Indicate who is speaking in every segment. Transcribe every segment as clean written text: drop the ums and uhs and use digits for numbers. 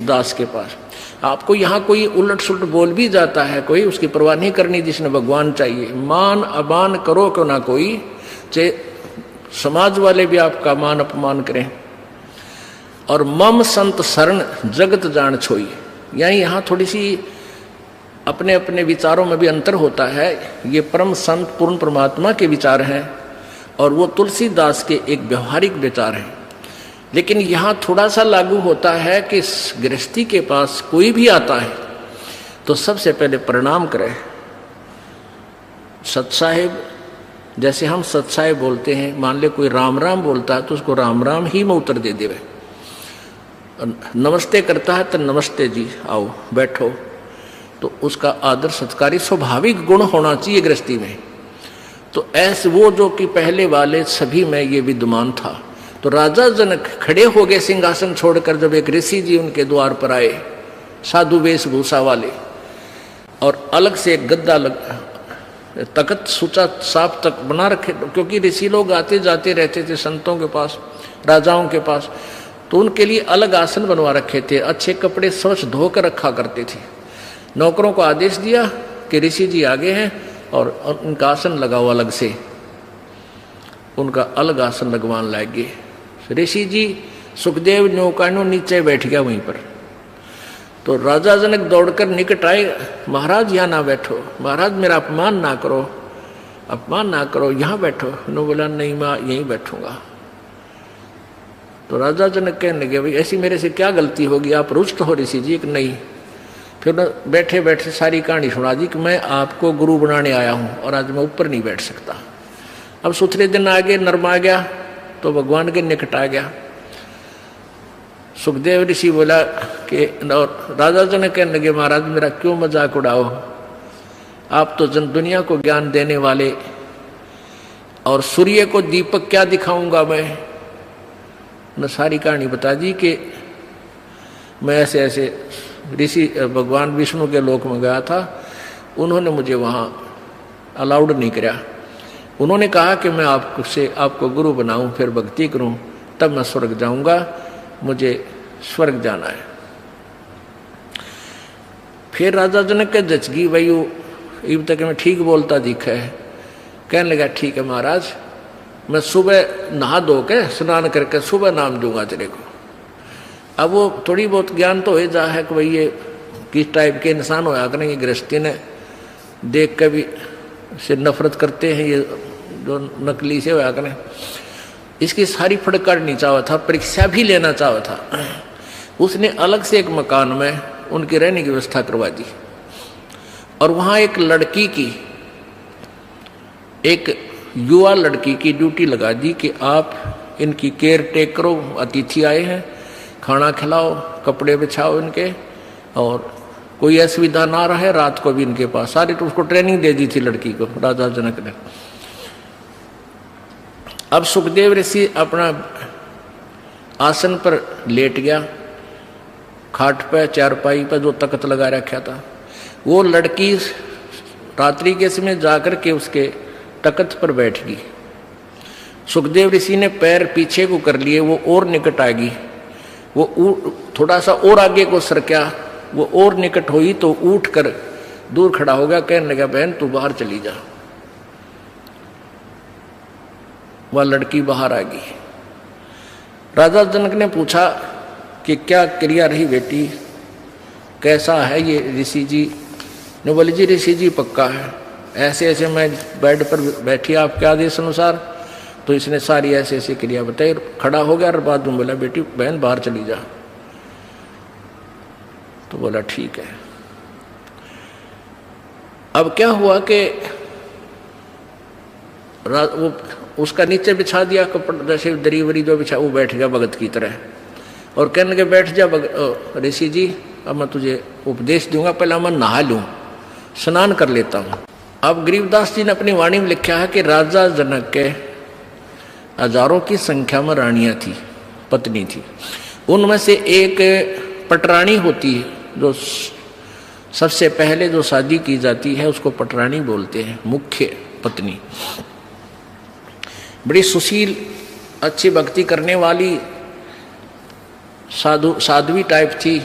Speaker 1: दास के पास। आपको यहाँ कोई उलट सुलट बोल भी जाता है, कोई उसकी परवाह नहीं करनी, जिसने भगवान चाहिए। मान अमान करो क्यों ना कोई, चाहे समाज वाले भी आपका मान अपमान करें। और मम संत शरण जगत जान छोई, यानी यहाँ थोड़ी सी अपने अपने विचारों में भी अंतर होता है। ये परम संत पूर्ण परमात्मा के विचार हैं और वो तुलसीदास के एक व्यवहारिक विचार हैं। लेकिन यहाँ थोड़ा सा लागू होता है कि गृहस्थी के पास कोई भी आता है तो सबसे पहले प्रणाम करे। सत साहेब, जैसे हम सत साहेब बोलते हैं, मान ले कोई राम राम बोलता है तो उसको राम राम ही में उत्तर दे देवे। नमस्ते करता है तो नमस्ते जी, आओ बैठो, तो उसका आदर सत्कारी स्वाभाविक गुण होना चाहिए गृहस्थी में। तो ऐसे वो जो कि पहले वाले सभी में ये विद्यमान था। तो राजा जनक खड़े हो गए सिंहासन छोड़कर जब एक ऋषि जी उनके द्वार पर आए, साधु वेशभूषा वाले, और अलग से एक गद्दा तख्त सूचा साफ तक बना रखे, क्योंकि ऋषि लोग आते जाते रहते थे संतों के पास, राजाओं के पास, तो उनके लिए अलग आसन बनवा रखे थे। अच्छे कपड़े स्वच्छ धोकर रखा करते थे। नौकरों को आदेश दिया कि ऋषि जी आगे हैं और उनका आसन लगाओ अलग से, उनका अलग आसन लगवान लागे। ऋषि जी सुखदेव नौकानो नीचे बैठ गया वहीं पर। तो राजा जनक दौड़कर निकट आए, महाराज यहाँ ना बैठो, महाराज मेरा अपमान ना करो, अपमान ना करो, यहाँ बैठो। उन्होंने बोला नहीं मैं यहीं बैठूंगा। तो राजा जनक कहने लगे भाई ऐसी मेरे से क्या गलती होगी, आप रुष्ट हो ऋषि जी? कि नहीं। फिर बैठे बैठे सारी कहानी सुना दी कि मैं आपको गुरु बनाने आया हूँ और आज मैं ऊपर नहीं बैठ सकता। अब सुथरे दिन आ गए, नरमा गया तो भगवान के निकट आ गया। सुखदेव ऋषि बोला कि, और राजा जनक कहने लगे महाराज मेरा क्यों मजाक उड़ाओ, आप तो जन दुनिया को ज्ञान देने वाले, और सूर्य को दीपक क्या दिखाऊंगा मैं? न सारी कहानी बता दी कि मैं ऐसे ऐसे ऋषि भगवान विष्णु के लोक में गया था, उन्होंने मुझे वहाँ अलाउड नहीं किया। उन्होंने कहा कि मैं आपको गुरु बनाऊं, फिर भक्ति करूं, तब मैं स्वर्ग जाऊंगा, मुझे स्वर्ग जाना है। फिर राजा जनक के जचगी भाई इब तक मैं ठीक बोलता दिखा है। कहने लगा ठीक है महाराज, मैं सुबह नहा धो के स्नान करके सुबह नाम दूंगा तेरे को। अब वो थोड़ी बहुत ज्ञान तो हो जा है कि भाई ये किस टाइप के इंसान होया करें, ये गृहस्थी ने देख के भी से नफरत करते हैं, ये जो नकली से होया करें। इसकी सारी फड़काड़नी चाहा था, परीक्षा भी लेना चाहा था। उसने अलग से एक मकान में उनकी रहने की व्यवस्था करवा दी और वहाँ एक लड़की की, एक युवा लड़की की ड्यूटी लगा दी कि आप इनकी केयर टेक करो, अतिथि आए हैं, खाना खिलाओ, कपड़े बिछाओ इनके, और कोई असुविधा ना रहे, रात को भी इनके पास। सारी तो उसको ट्रेनिंग दे दी थी लड़की को राजा जनक ने। अब सुखदेव ऋषि अपना आसन पर लेट गया, खाट पे चारपाई पे जो तख्त लगा रखा था। वो लड़की रात्रि के समय जाकर के उसके तख्त पर बैठ गई। सुखदेव ऋषि ने पैर पीछे को कर लिए, वो और निकट आ गई। वो थोड़ा सा और आगे को सरका, वो और निकट हुई तो उठ कर दूर खड़ा हो गया। कहने लगा बहन तू बाहर चली जा। वह लड़की बाहर आ गई। राजा जनक ने पूछा कि क्या क्रिया रही बेटी, कैसा है ये ऋषि जी? ने बोले जी ऋषि जी पक्का है, ऐसे ऐसे मैं बेड पर बैठी आपके आदेश अनुसार, तो इसने सारी ऐसे ऐसी क्रिया बताई। खड़ा हो गया और बाद में बोला बेटी बहन बाहर चली जा। तो बोला ठीक है। अब क्या हुआ कि वो उसका नीचे बिछा दिया कपड़ा, जैसे दरी वरी जो बिछा, वो बैठ गया भगत की तरह और कहने लगे बैठ जा ऋषि जी, अब मैं तुझे उपदेश दूंगा, पहले मैं नहा लूं, स्नान कर लेता हूं। अब गरीबदास जी ने अपनी वाणी में लिखा है कि राजा जनक के हजारों की संख्या में रानियां थी, पत्नी थी। उनमें से एक पटरानी होती है, जो सबसे पहले जो शादी की जाती है उसको पटरानी बोलते हैं, मुख्य पत्नी। बड़ी सुशील, अच्छी भक्ति करने वाली साधवी टाइप थी।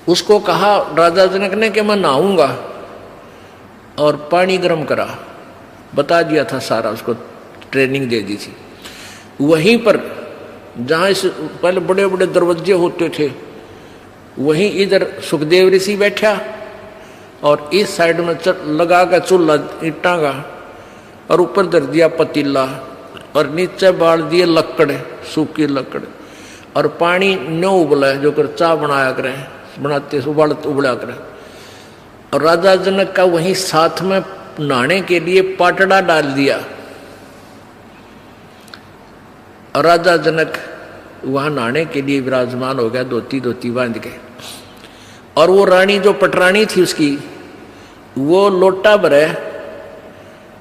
Speaker 1: उसको कहा राजा जनक ने कि मैं नहाऊंगा, और पानी गर्म करा, बता दिया था सारा, उसको ट्रेनिंग दे दी थी। वहीं पर जहाँ इस पहले बड़े बड़े दरवाजे होते थे, वहीं इधर सुखदेव ऋषि बैठा और इस साइड में लगा कर चूल्हा ईंटा का, और ऊपर धर दिया पतीला और नीचे बाल दिए लकड़, सूखी लकड़, और पानी न उबला जो कर चाय बनाया करें, बनाते उबला करें। और राजा जनक का वहीं साथ में नहाने के लिए पाटड़ा डाल दिया, और राजा जनक वहां नहाने के लिए विराजमान हो गया, धोती बांध के। और वो रानी जो पटरानी थी उसकी, वो लोटा भरे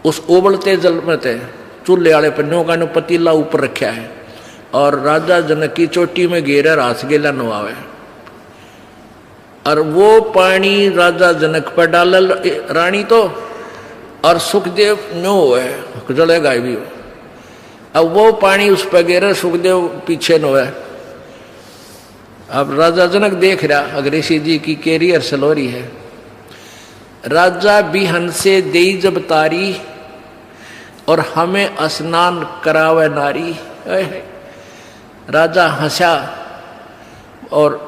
Speaker 1: उस उबलते जल में थे, चूल्हे वाले पन्नों का पतीला ऊपर रखा है, और राजा जनक की चोटी में घेरा रास गेला नवावे, और वो पानी राजा जनक पर डाल रानी तो, और सुखदेव नो है जलेगा भी हो। अब वो पानी उस पर गिरे, सुखदेव पीछे नो है। अब राजा जनक देख रहा अगर ऋषि जी की कैरियर सलोरी है। राजा बिहन से देई जब तारी, और हमें स्नान करावे नारी। राजा हंसा, और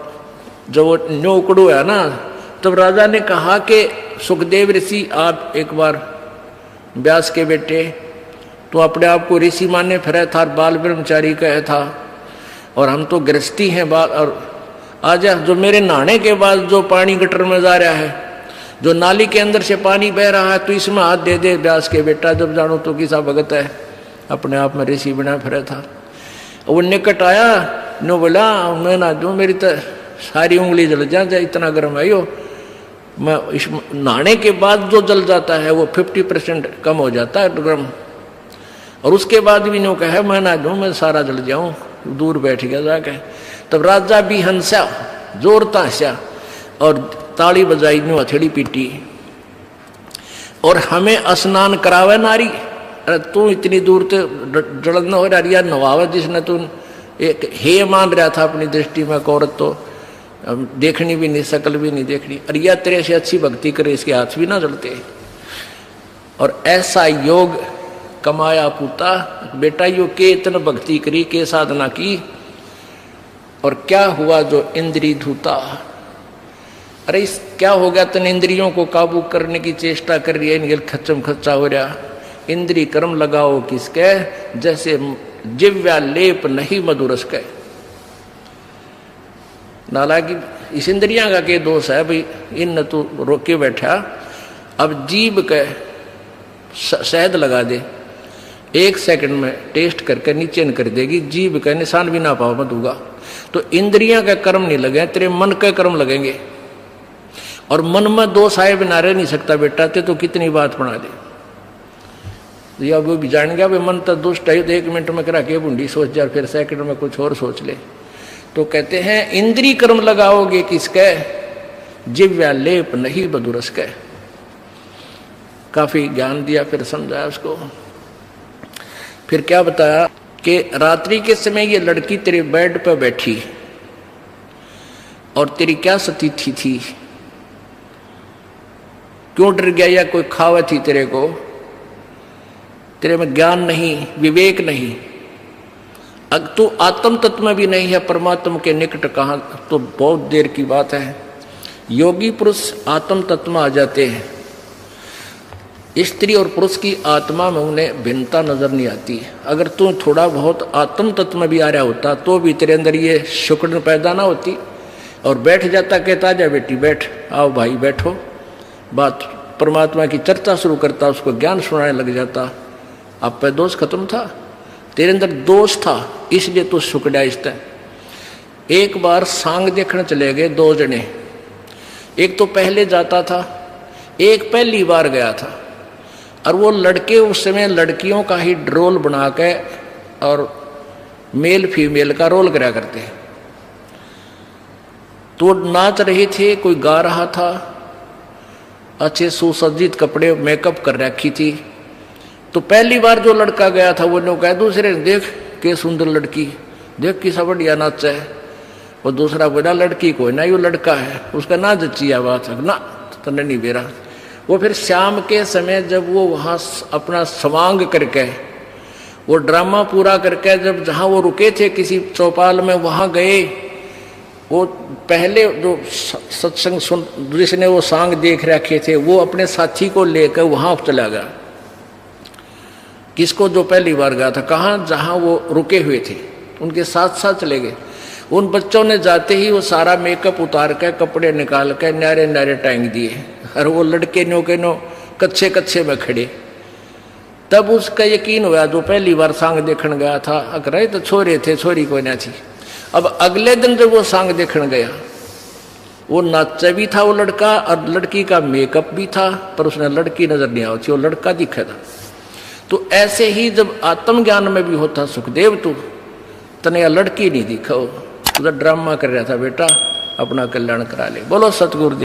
Speaker 1: जब वो न्योकड़ू है ना, तब राजा ने कहा कि सुखदेव ऋषि आप एक बार व्यास के बेटे, तो अपने आप को ऋषि माने फिरे था, बाल ब्रह्मचारी कहे था, और हम तो गृहस्थी हैं बाल। और आजा जो मेरे नहाने के बाद जो पानी गटर में जा रहा है, जो नाली के अंदर से पानी बह रहा है, तो इसमें हाथ दे दे व्यास के बेटा, जब जानो तो किसा भगत है, अपने आप में ऋषि बना फिरे था। वो निकट आया, नो बोला मैं ना दूं, मेरी तो सारी उंगली जल जाए, इतना गर्म है यो। मैं इस नहाने के बाद जो जल जाता है वो 50% कम हो जाता है गर्म, और उसके बाद भी नो कहे मैं ना दूं, मैं सारा जल जाऊं, दूर बैठ गया जाके। तब राजा भी हंसा, जोर हंसा, और ताली बजाई, नो हथेली पीटी, और हमें स्नान करावे नारी। अरे तू इतनी दूर से जलन हो रहा नवावे, जिसने तू एक हे मान रहा था अपनी दृष्टि में, औरत तो देखनी भी नहीं, शकल भी नहीं देखनी, अरे या तेरे से अच्छी भक्ति करे, इसके हाथ भी ना जलते। और ऐसा योग कमाया पूता, बेटा यो के इतना भक्ति करी, के साधना की, और क्या हुआ जो इंद्री धूता। अरे इस क्या हो गया, तन इंद्रियों को काबू करने की चेष्टा कर रही है, इनके खच्चम खच्चा हो रहा। इंद्री कर्म लगाओ किसके, जैसे जिव्या लेप नहीं मधुरस के। नालायकी इस इंद्रियां का के दोष है भाई, इन तू रोके बैठा। अब जीभ के शहद लगा दे, 1 सेकंड में टेस्ट करके नीचे न कर देगी, जीभ का निशान भी ना पाओ मत होगा। तो इंद्रियां का कर्म नहीं लगे, तेरे मन के कर्म लगेंगे, और मन में दोष आए बिना रह नहीं सकता बेटा, ते तो कितनी बात बना दे। या वो भी जान गया भाई मन तो दुष्ट है, 1 मिनट में करा के बूंदी सोच जा, फिर सेकंड में कुछ और सोच ले। तो कहते हैं इंद्री कर्म लगाओगे किसके, जिव्या लेप नहीं बदुरस के। काफी ज्ञान दिया, फिर समझाया उसको। फिर क्या बताया कि रात्रि के समय ये लड़की तेरे बेड पर बैठी, और तेरी क्या स्थिति थी, क्यों डर गया, या कोई खावा थी तेरे को, तेरे में ज्ञान नहीं, विवेक नहीं, अगर तू आत्म तत्व में भी नहीं है, परमात्मा के निकट कहाँ, तो बहुत देर की बात है। योगी पुरुष आत्म तत्व में आ जाते हैं, स्त्री और पुरुष की आत्मा में उन्हें भिन्नता नजर नहीं आती। अगर तू थोड़ा बहुत आत्म तत्व में भी आ रहा होता, तो भी तेरे अंदर ये शुक्र पैदा ना होती, और बैठ जाता, कहता जा बेटी बैठ, आओ भाई बैठो, बात परमात्मा की चर्चा शुरू करता, उसको ज्ञान सुनाने लग जाता। आप पे दोष खत्म था, तेरे अंदर दोष था, इसलिए तू सुकड़ा। इस तरह एक बार सांग देखने चले गए 2 जने, एक तो पहले जाता था, एक पहली बार गया था, और वो लड़के उस समय लड़कियों का ही रोल बना के और मेल फीमेल का रोल करा करते हैं। तो नाच रहे थे, कोई गा रहा था, अच्छे सुसज्जित कपड़े मेकअप कर रखी थी। तो पहली बार जो लड़का गया था वो ने कहा दूसरे ने, देख के सुंदर लड़की, देख किसा बढ़िया नाच है, वो दूसरा बोला लड़की को ना, यो लड़का है, उसका ना जच्ची बात है ना, तो नहीं बेरा। वो फिर शाम के समय जब वो वहाँ अपना स्वांग करके, वो ड्रामा पूरा करके, जब जहाँ वो रुके थे किसी चौपाल में वहाँ गए, वो पहले जो सत्संग सुन जिसने वो सांग देख रखे थे, वो अपने साथी को लेकर वहाँ चला गया। किसको? जो पहली बार गया था। कहाँ? जहाँ वो रुके हुए थे, उनके साथ साथ चले गए। उन बच्चों ने जाते ही वो सारा मेकअप उतार कर, कपड़े निकाल कर न्यारे न्यारे टांग दिए, और वो लड़के नो के नो कच्चे कच्चे में खड़े। तब उसका यकीन हुआ, जो पहली बार सांग देखने गया था, अगर तो छोरे थे, छोरी कोई ना थी। अब अगले दिन जब वो सांग देखने गया, वो नाचा भी था वो लड़का, और लड़की का मेकअप भी था, पर उसने लड़की नजर नहीं आई थी, वो लड़का दिखा था। तो ऐसे ही जब आत्मज्ञान में भी होता सुखदेव, तू तने लड़की नहीं दिखा, तुझा ड्रामा कर रहा था बेटा, अपना कल्याण करा ले। बोलो सतगुरु।